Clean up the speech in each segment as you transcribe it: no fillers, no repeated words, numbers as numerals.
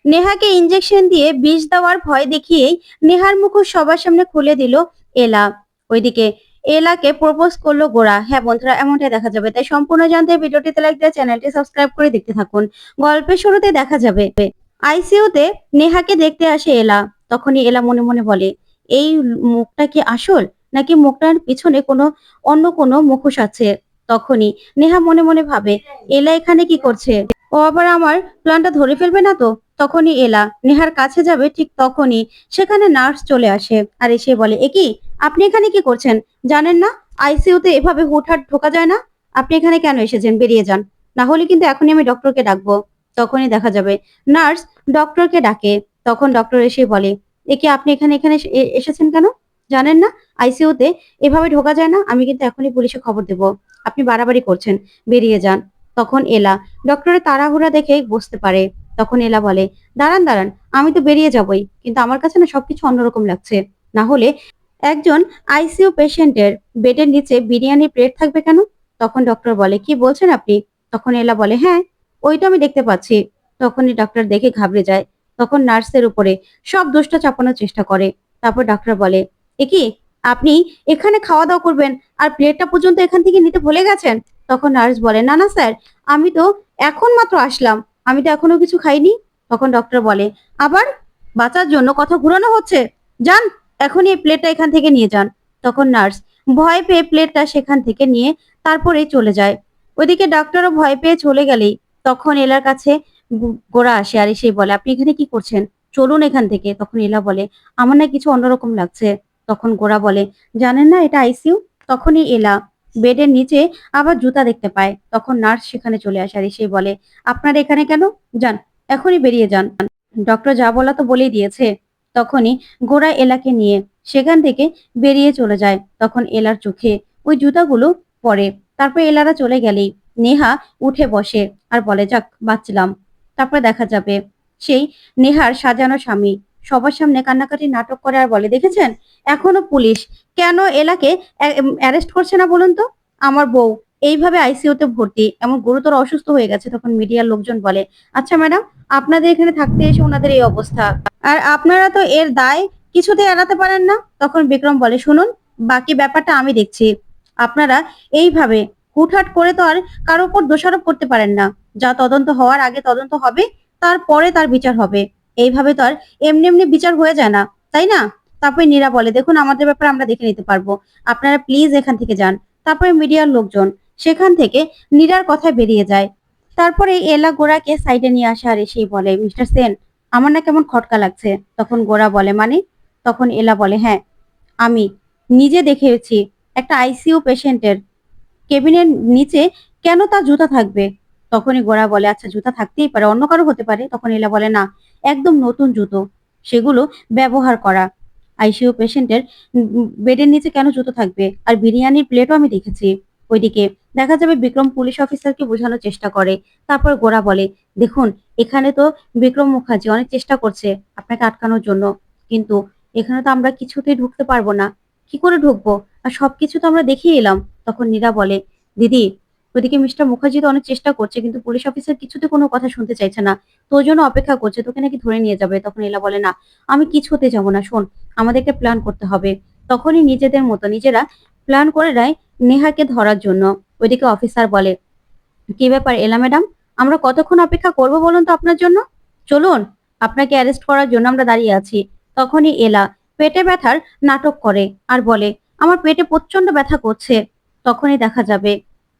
নেহাকে injection দিয়ে বিষ দেওয়ার ভয় দেখিয়েই নেহার মুখোশ সবার সামনে খুলে দিল এলা। ওইদিকে এলাকে প্রপোজ করলো গোরা। হ্যাঁ বন্ধুরা, এমনটাই দেখা যাবে। তাই সম্পূর্ণ জানতে ভিডিওটিতে লাইক দিয়ে চ্যানেলটি সাবস্ক্রাইব করে দেখতে থাকুন। গল্পের শুরুতে দেখা যাবে আইসিইউতে নেহাকে দেখতে আসে এলা। তখনই এলা মনে মনে বলে, এই মুখটা কি আসল, নাকি মুখটার পিছনে অন্য কোনো মুখোশ আছে। তখনই নেহা মনে মনে ভাবে, এলা এখানে কি করছে? ও আবার আমার প্ল্যানটা ধরে ফেলবে না তো? তখনই এলা নেহার কাছে যাবে, ঠিক তখনই সেখানে নার্স চলে আসে আর এসে বলে, এ কি, আপনি এখানে কি করছেন? জানেন না আইসিইউতে এভাবে হুটহাট ঢোকা যায় না? আপনি এখানে কেন এসেছেন? বেরিয়ে যান, না হলে কিন্তু এখনই আমি ডক্টরকে ডাকবো। তখনই দেখা যাবে নার্স ডক্টরকে ডাকে। তখন ডক্টর এসে বলে, এ কি, আপনি এখানে এখানে এসেছেন কেন? জানেন না আইসিইউতে এভাবে ঢোকা যায় না? আমি কিন্তু এখনই পুলিশে খবর দেব। আপনি বাড়াবাড়ি করছেন, বেরিয়ে যান। তখন এলা ডক্টরের তাড়াহুড়া দেখে বুঝতে পারে। তখন এলা বলে, দাঁড়ান দাঁড়ান, আমি তো বেরিয়ে যাবই, কিন্তু আমার কাছে না সবকিছু অন্যরকম লাগছে। না হলে একজন আইসিইউ পেশেন্টের বেডের নিচে বিরিয়ানি প্লেট থাকবে কেন? তখন ডক্টর বলে, কি বলছেন আপনি? তখন এলা বলে, হ্যাঁ, ওই তো আমি দেখতে পাচ্ছি। তখনই ডক্টর দেখে ঘাবড়ে যায়। তখন নার্সের উপরে সব দোষটা চাপানোর চেষ্টা করে। তারপর ডক্টর বলে, এ কি, আপনি এখানে খাওয়া দাওয়া করবেন আর প্লেটটা পর্যন্ত এখান থেকে নিতে ভুলে গেছেন? তখন নার্স বলে, না না স্যার, আমি তো এখন মাত্র আসলাম, আমি তো এখনো কিছু খাইনি। তখন ডক্টর বলে, আবার বাঁচার জন্য কথা ঘুরানো হচ্ছে, যান, এখনই এই প্লেটটা এখান থেকে নিয়ে যান। তখন নার্স ভয় পেয়ে প্লেটটা সেখান থেকে নিয়ে তারপরেই চলে যায়। ওইদিকে ডাক্তারও ভয় পেয়ে চলে গেলেই তখন এলার কাছে গোরা আসে আর এসে বলে, আপনি এখানে কি করছেন? চলুন এখান থেকে। তখন এলা বলে, আমার না কিছু অন্যরকম লাগছে। তখন গোরা বলে, জানেন না এটা আইসিইউ? তখনই এলা বেডের নিচে আবার জুতা দেখতে পায়। তখন নার্স সেখানে চলে আসে আর এসে বলে, আপনারা এখানে কেন? যান, এখনই বেরিয়ে যান। ডক্টর যা বলা তো বলেই দিয়েছে। তখনই গোরা এলাকে নিয়ে সেখান থেকে বেরিয়ে চলে যায়। তখন এলার চোখে ওই জুতাগুলো পড়ে। তারপর এলারা চলে গেলেই নেহা উঠে বসে আর বলে, যাক বাঁচলাম। তারপর দেখা যাবে সেই নেহার সাজানো স্বামী সবার সামনে কান্নাকাটি নাটক করে আর বলে, দেখেছেন, এখনো পুলিশ কেন এলাকে অ্যারেস্ট করছে না বলুন তো? আমার বউ এইভাবে আইসিইউতে ভর্তি, এমন গুরুতর অসুস্থ হয়ে গেছে। তখন মিডিয়ার লোকজন বলে, আচ্ছা ম্যাডাম, আপনাদের এখানে থাকতে এসে ওনাদের এই অবস্থা, আর আপনারা তো এর দায় কিছুতে এড়াতে পারেন না। তখন বিক্রম বলে, শুনুন, বাকি ব্যাপারটা আমি দেখছি। আপনারা এইভাবে হুটহাট করে তো আর কারো উপর দোষারোপ করতে পারেন না। যা তদন্ত হওয়ার আগে তদন্ত হবে, তারপরে তার বিচার হবে। এইভাবে তো আর এমনি এমনি বিচার হয়ে যায় না, তাই না? তারপরে নীরা বলে, দেখুন, আমাদের ব্যাপারে আমরা দেখে নিতে পারবো, আপনারা প্লিজ এখান থেকে যান। তারপরে মিডিয়ার লোকজন সেখান থেকে নীরার কথায় বেরিয়ে যায়। তারপরে এলা গোরাকে সাইডে নিয়ে আসে আর এসেই বলে, মিস্টার সেন, আমার না কেমন খটকা লাগছে। তখন গোরা বলে, মানে? তখন এলা বলে, হ্যাঁ, আমি নিজে দেখেছি একটা আইসিইউ পেশেন্টের কেবিনের নিচে কেন তার জুতা থাকবে? তখনই গোরা বলে, আচ্ছা জুতা থাকতেই পারে, অন্য কারো হতে পারে। তখন এলা বলে, না, একদম নতুন জুতো, সেগুলো ব্যবহার করা। আইসিইউ পেশেন্টের বেডের নিচে কেন জুতো থাকবে? আর বিরিয়ানির প্লেটও আমি দেখেছি। ওইদিকে দেখা যাবে বিক্রম পুলিশ অফিসারকে বোঝানোর চেষ্টা করে। তারপর গোরা বলে, দেখুন, এখানে তো বিক্রম মুখার্জি অনেক চেষ্টা করছে আপনাকে আটকানোর জন্য, কিন্তু এখানে তো আমরা কিছুতেই ঢুকতে পারবো না। কি করে ঢুকবো? আর সবকিছু তো আমরা দেখিয়ে এলাম। তখন নীরা বলে, দিদি, ওদিকে মিস্টার মুখার্জি তো অনেক চেষ্টা করছে, কিন্তু পুলিশ অফিসার কিছুতে কোনো কথা শুনতে চাইছে না, তোর জন্য অপেক্ষা করছে, তোকে নাকি ধরে নিয়ে যাবে। তখন এলা বলে, না, আমি কিছুতে যাবো না, শোন, আমাদেরকে প্ল্যান করতে হবে। তখনই নিজেদের মতো নিজেরা প্ল্যান করে দেয় নেহাকে ধরার জন্য। ওইদিকে অফিসার বলে, কি ব্যাপার এলা ম্যাডাম, আমরা কতক্ষণ অপেক্ষা করবো বলুন তো আপনার জন্য? চলুন, আপনাকে অ্যারেস্ট করার জন্য আমরা দাঁড়িয়ে আছি। তখনই এলা পেটে ব্যথার নাটক করে আর বলে, আমার পেটে প্রচন্ড ব্যথা করছে। তখনই দেখা যাবে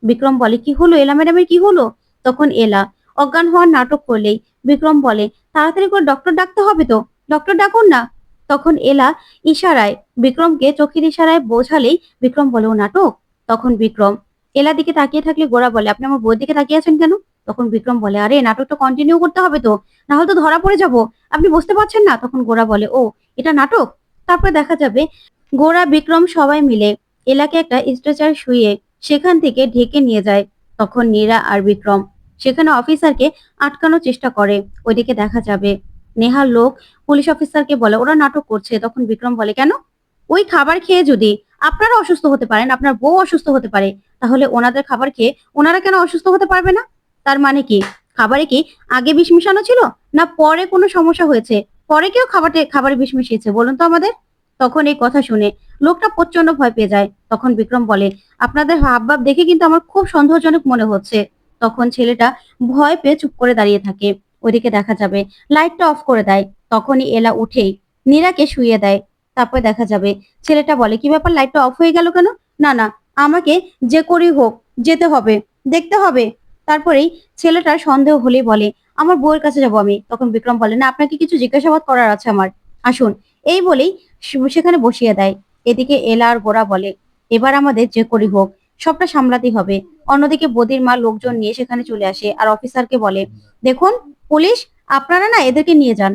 বিক্রম বলে, কি হলো এলা ম্যাডামের, কি হলো? তখন এলা অজ্ঞান হওয়ার নাটক করলেই বিক্রম বলে, তাড়াতাড়ি করে ডক্টর ডাকতে হবে তো, ডক্টর ডাকুন না। তখন এলা ইশারায় বিক্রমকে চোখের ইশারায় বোঝালেই বিক্রম বলে, ও নাটক। তখন বিক্রম এলার দিকে তাকিয়ে থাকলে গোরা বলে, আপনি আমার বউয়ের দিকে তাকিয়ে আছেন কেন? তখন বিক্রম বলে, আরে নাটকটা কন্টিনিউ করতে হবে তো, না হলে তো ধরা পড়ে যাব, আপনি বুঝতে পারছেন না? তখন গোরা বলে, ও, এটা নাটক। তারপর দেখা যাবে গোরা বিক্রম সবাই মিলে এলাকে একটা স্ট্রেচার শুয়ে সেখান থেকে ঢেকে নিয়ে যায়। তখন নীরা আর বিক্রম সেখানে অফিসারকে আটকানোর চেষ্টা করে। ওইদিকে দেখা যাবে নেহার লোক পুলিশ অফিসারকে বলে, ওরা নাটক করছে। তখন বিক্রম বলে, কেন? ওই খাবার খেয়ে যদি আপনারা অসুস্থ হতে পারেন, আপনার বউ অসুস্থ হতে পারে, তাহলে ওনাদের খাবার খেয়ে ওনারা কেন অসুস্থ হতে পারবে না? তার মানে কি খাবারে কি আগে বিষ মিশানো ছিল, না পরে কোনো সমস্যা হয়েছে, পরে কেউ খাবারে বিষ মিশিয়েছে বলুন তো আমাদের। তখন এই কথা শুনে লোকটা প্রচন্ড ভয় পেয়ে যায়। তখন বিক্রম বলে, আপনাদের হাবভাব দেখে কিন্তু আমার খুব সন্দেহজনক মনে হচ্ছে। তখন ছেলেটা ভয় পেয়ে চুপ করে দাঁড়িয়ে থাকে। ওদিকে দেখা যাবে লাইটটা অফ করে দেয়। তখনই এলা উঠেই নীরাকে শুইয়ে দেয়। তারপর দেখা যাবে ছেলেটা বলে, কি ব্যাপার, লাইটটা অফ হয়ে গেল কেন? না না, আমাকে যে করেই হোক যেতে হবে, দেখতে হবে। তারপরেই ছেলেটার সন্দেহ হলেই বলে, আমার বউয়ের কাছে যাবো আমি। তখন বিক্রম বলে, না, আপনাকে কিছু জিজ্ঞাসাবাদ করার আছে আমার, আসুন। এই বলেই সেখানে বসিয়ে দেয়। এদিকে এলা আর গোরা বলে, এবার আমাদের যে করি হোক সবটা সামলাতেই হবে। অন্যদিকে বদির মা লোকজন নিয়ে সেখানে চলে আসে আর অফিসারকে বলে, দেখুন পুলিশ, আপনারা না এদেরকে নিয়ে যান।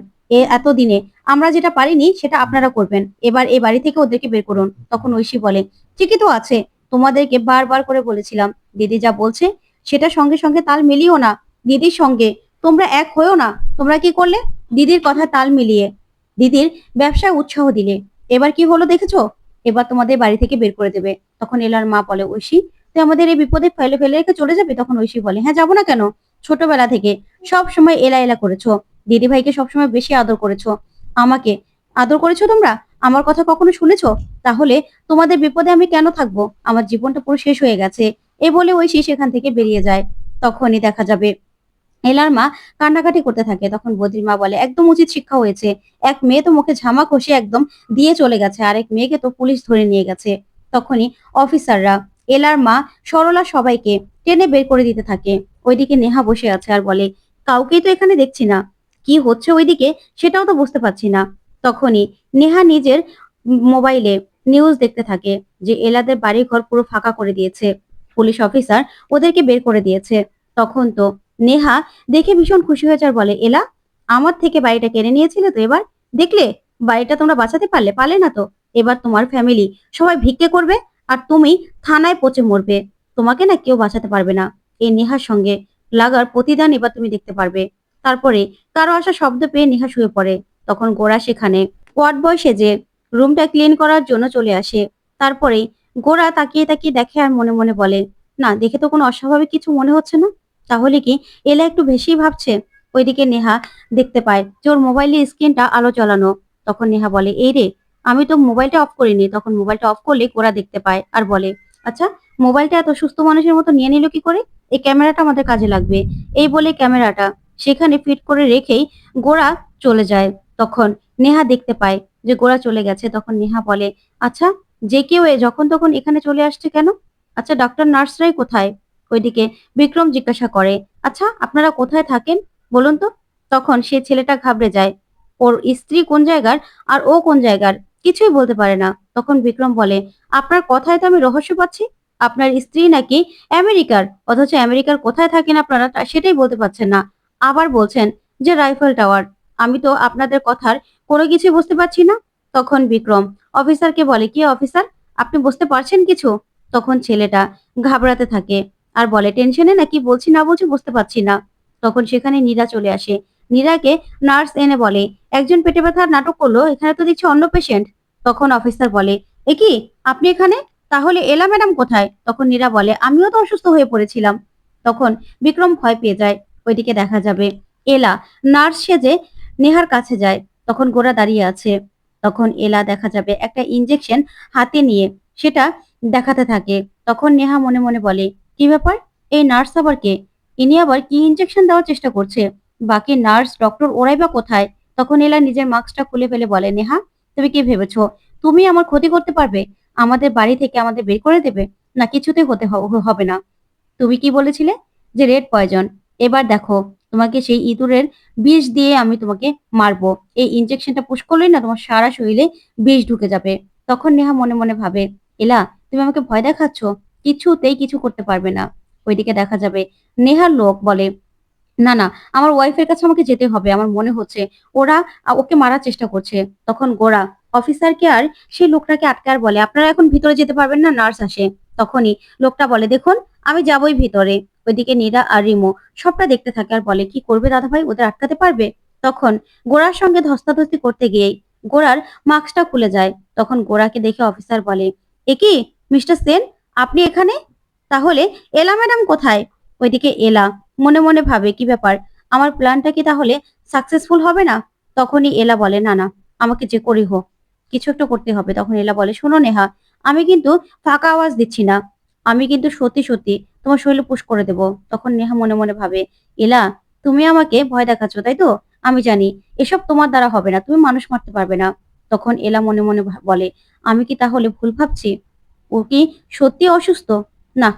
এতদিনে আমরা যেটা পারিনি সেটা আপনারা করবেন। এবার এই বাড়ি থেকে ওদেরকে বের করুন। তখন ঐশী বলে, ঠিকই তো আছে, তোমাদেরকে বারবার করে বলেছিলাম দিদি যা বলছে সেটা সঙ্গে সঙ্গে তাল মিলিও না। দিদির সঙ্গে তোমরা এক হয়েও না। তোমরা কি করলে? দিদির কথা তাল মিলিয়ে দিদির ব্যবসায় উৎসাহ দিলে। এবার কি হলো দেখেছো? এবার তোমাদের বাড়ি থেকে বের করে দেবে। তখন এলার মা বলে, ঐশী, তুই আমাদের এই বিপদে ফেলে ফেলে রেখে চলে যাবে? তখন ঐশী বলে, হ্যাঁ, যাবো না কেন? ছোটবেলা থেকে সব সময় এলা এলা করেছো, দিদি ভাইকে সবসময় বেশি আদর করেছো, আমাকে আদর করেছো তোমরা, আমার কথা কখনো শুনেছো? তাহলে তোমাদের বিপদে আমি কেন থাকবো? আমার জীবনটা পুরো শেষ হয়ে গেছে। এই বলে ঐশী সেখান থেকে বেরিয়ে যায়। তখনই দেখা যাবে এলার মা কান্নাকাটি করতে থাকে। তখন বদ্রির মা বলে, একদম উচিত শিক্ষা হয়েছে। এক মেয়ে তো মুখে ঝামা ঘষে একদম দিয়ে চলে গেছে, আরেক মেয়েকে তো পুলিশ ধরে নিয়ে গেছে। তখনই অফিসাররা, এলার মা, সরলা সবাইকে টেনে বের করে দিতে থাকে। ওইদিকে নেহা বসে আছে আর বলে, কাউকেই তো এখানে দেখছি না, কি হচ্ছে ওইদিকে সেটাও তো বুঝতে পারছি না। তখনই নেহা নিজের মোবাইলে নিউজ দেখতে থাকে যে এলাদের বাড়ি ঘর পুরো ফাঁকা করে দিয়েছে, পুলিশ অফিসার ওদেরকে বের করে দিয়েছে। তখন তো নেহা দেখে ভীষণ খুশি হয়েছে আর বলে, এলা, আমার থেকে বাড়িটা কেড়ে নিয়েছিলে তো, এবার দেখলে বাড়িটা তোমরা বাঁচাতে পারলে? পারলে না তো। এবার তোমার ফ্যামিলি সবাই ভিক্ষে করবে আর তুমি থানায় পচে মরবে। তোমাকে না কেউ বাঁচাতে পারবে না। এই নেহার সঙ্গে লাগার প্রতিদান এবার তুমি দেখতে পারবে। তারপরে কারো আসা শব্দ পেয়ে নেহা শুয়ে পড়ে। তখন গোরা সেখানে ওয়ার্ড বয় সেজে রুমটা ক্লিন করার জন্য চলে আসে। তারপরে গোরা তাকিয়ে তাকিয়ে দেখে আর মনে মনে বলে, না, দেখে তো কোনো অস্বাভাবিক কিছু মনে হচ্ছে না। তাহলে কি এলা একটু বেশি ভাবছে? ওইদিকে নেহা দেখতে পায় যে ওর মোবাইলের স্ক্রিনটা আলো জ্বালানো। তখন নেহা বলে, এই রে, আমি তো মোবাইলটা অফ করিনি। তখন মোবাইলটা অফ করলে গোরা দেখতে পায় আর বলে, আচ্ছা, মোবাইলটা এত সুস্থ মানুষের মতো নিয়ে নিল কি করে? এই ক্যামেরাটা আমাদের কাজে লাগবে। এই বলে ক্যামেরাটা সেখানে ফিট করে রেখেই গোরা চলে যায়। তখন নেহা দেখতে পায় যে গোরা চলে গেছে। তখন নেহা বলে, আচ্ছা, যে কেউ যখন তখন এখানে চলে আসছে কেন? আচ্ছা, ডক্টর নার্সরাই কোথায়? ওইদিকে বিক্রম জিজ্ঞাসা করে, আচ্ছা, আপনারা কোথায় থাকেন বলুন তো। তখন সে ছেলেটা ঘাবড়ে যায়। ওর স্ত্রী কোন জায়গার আর ও কোন জায়গার কিছুই বলতে পারে না। তখন বিক্রম বলে, আপনার কথায় তো আমি রহস্য পাচ্ছি। আপনার স্ত্রী নাকি আমেরিকার, অথচ আমেরিকার কোথায় থাকেন আপনারা সেটাই বলতে পারছেন না। আবার বলছেন যে রাইফেল টাওয়ার। আমি তো আপনাদের কথার কোনো কিছুই বুঝতে পারছি না। তখন বিক্রম অফিসারকে বলে, কি অফিসার, আপনি বুঝতে পারছেন কিছু? তখন ছেলেটা ঘাবড়াতে থাকে আর বলে, টেনশনে নাকি বলছি না বলছি বুঝতে পারছি না। তখন সেখানে নীরা চলে আসে। নীরাকে নার্স এনে বলে, একজন পেটে ব্যথার নাটক করলো, এখানে তো দেখছি অন্য পেশেন্ট। তখন অফিসার বলে, এ কি, আপনি এখানে? তাহলে এলা ম্যাডাম কোথায়? তখন নীরা বলে, আমিও তো অসুস্থ হয়ে পড়েছিলাম। তখন বিক্রম ভয় পেয়ে যায়। ওইদিকে দেখা যাবে এলা নার্স সেজে নেহার কাছে যায়। তখন গোরা দাঁড়িয়ে আছে। তখন এলা দেখা যাবে একটা ইঞ্জেকশন হাতে নিয়ে সেটা দেখাতে থাকে। তখন নেহা মনে মনে বলে, কি ব্যাপার, এই নার্স আবার কে? ইনি আবার কি ইনজেকশন দেওয়ার চেষ্টা করছে? বাকি নার্স ডক্টর ওরাই বা কোথায়? তখন এলা নিজের মাস্কটা খুলে ফেলে বলে, নেহা, তুমি কি ভেবেছো তুমি আমার ক্ষতি করতে পারবে? আমাদের বাড়ি থেকে আমাদের বের করে দেবে? না, কিছুতেই হবে না। তুমি কি বলেছিলে যে রেড পয়জন? এবার দেখো, তোমাকে সেই ইঁদুরের বিষ দিয়ে আমি তোমাকে মারবো। এই ইনজেকশনটা পুশ করলেই না তোমার সারা শরীরে বিষ ঢুকে যাবে। তখন নেহা মনে মনে ভাবে, এলা, তুমি আমাকে ভয় দেখাচ্ছ, কিছুতেই কিছু করতে পারবে না। ওইদিকে দেখা যাবে নেহার লোক বলে, না না, আমার ওয়াইফের কাছে আমাকে যেতে হবে, আমার মনে হচ্ছে ওরা ওকে মারার চেষ্টা করছে। তখন গোরা অফিসারকে আর সেই লোকটাকে আটকে আর বলে, আপনারা এখন ভিতরে যেতে পারবেন না, নার্স আসে। তখনই লোকটা বলে, দেখুন, আমি যাবই ভিতরে। ওইদিকে নীরা আর রিমো সবটা দেখতে থাকে আর বলে, কি করবে দাদা ভাই, ওদের আটকাতে পারবে? তখন গোরার সঙ্গে ধস্তাধস্তি করতে গিয়েই গোরার মাস্কটা খুলে যায়। তখন গোরাকে দেখে অফিসার বলে, এ কি মিস্টার সেন, আপনি এখানে? তাহলে এলা ম্যাডাম কোথায়? ওইদিকে এলা মনে মনে ভাবে কি ব্যাপার, আমার প্ল্যানটা কি তাহলে সাকসেসফুল হবে না? তখনই এলা বলে, না না, আমাকে যে করেই হোক কিছু একটা করতে হবে। তখন এলা বলে, শোনো নেহা, আমি কিন্তু ফাঁকা আওয়াজ দিচ্ছি না, আমি কিন্তু সত্যি সত্যি তোমার শরীরে পুশ করে দেব। তখন নেহা মনে মনে ভাবে, এলা, তুমি আমাকে ভয় দেখাচ্ছ তাই তো? আমি জানি এসব তোমার দ্বারা হবে না, তুমি মানুষ মারতে পারবে না। তখন এলা মনে মনে বলে, আমি কি তাহলে ভুল ভাবছি? ও কি সত্যি অসুস্থ? না,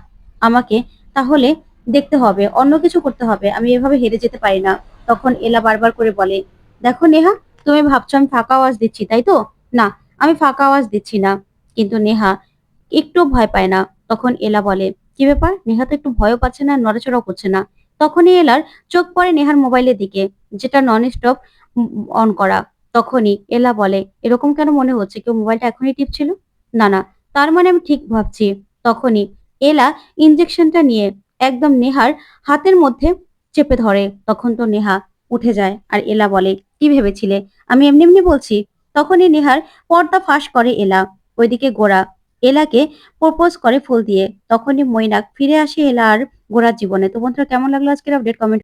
আমাকে তাহলে দেখতে হবে, অন্য কিছু করতে হবে, আমি এভাবে হেরে যেতে পারি না। তখন এলা বারবার করে বলে, দেখো নেহা, তুমি ভাবছো আমি ফাঁকা আওয়াজ দিচ্ছি তাই তো? না, আমি ফাঁকা আওয়াজ দিচ্ছি না। কিন্তু নেহা একটু ভয় পায় না। তখন এলা বলে, কি ব্যাপার, নেহা তো একটু ভয়ও পাচ্ছে না, নড়াচড়াও করছে না। তখনই এলার চোখ পড়ে নেহার মোবাইলের দিকে, যেটা নন স্টপ অন করা। তখনই এলা বলে, এরকম কেন মনে হচ্ছে কেউ মোবাইলটা এখনই টিপছিল? না না, তার মানে আমি ঠিক ভাবছি। তখনই এলা ইনজেকশনটা নিয়ে একদম নেহার হাতের মধ্যে চেপে ধরে। তখন তো নেহা উঠে যায় আর এলা বলে, কি ভেবেছিলে আমি এমনি এমনি বলছি? তখনই নেহার পর্দা ফাঁস করে এলা। ওইদিকে গোরা এলাকে প্রপোজ করে ফুল দিয়ে। তখনই মৈনাক ফিরে আসে এলা আর গোরার জীবনে। তো বন্ধুরা, কেমন লাগলো আজকের আপডেট? কমেন্ট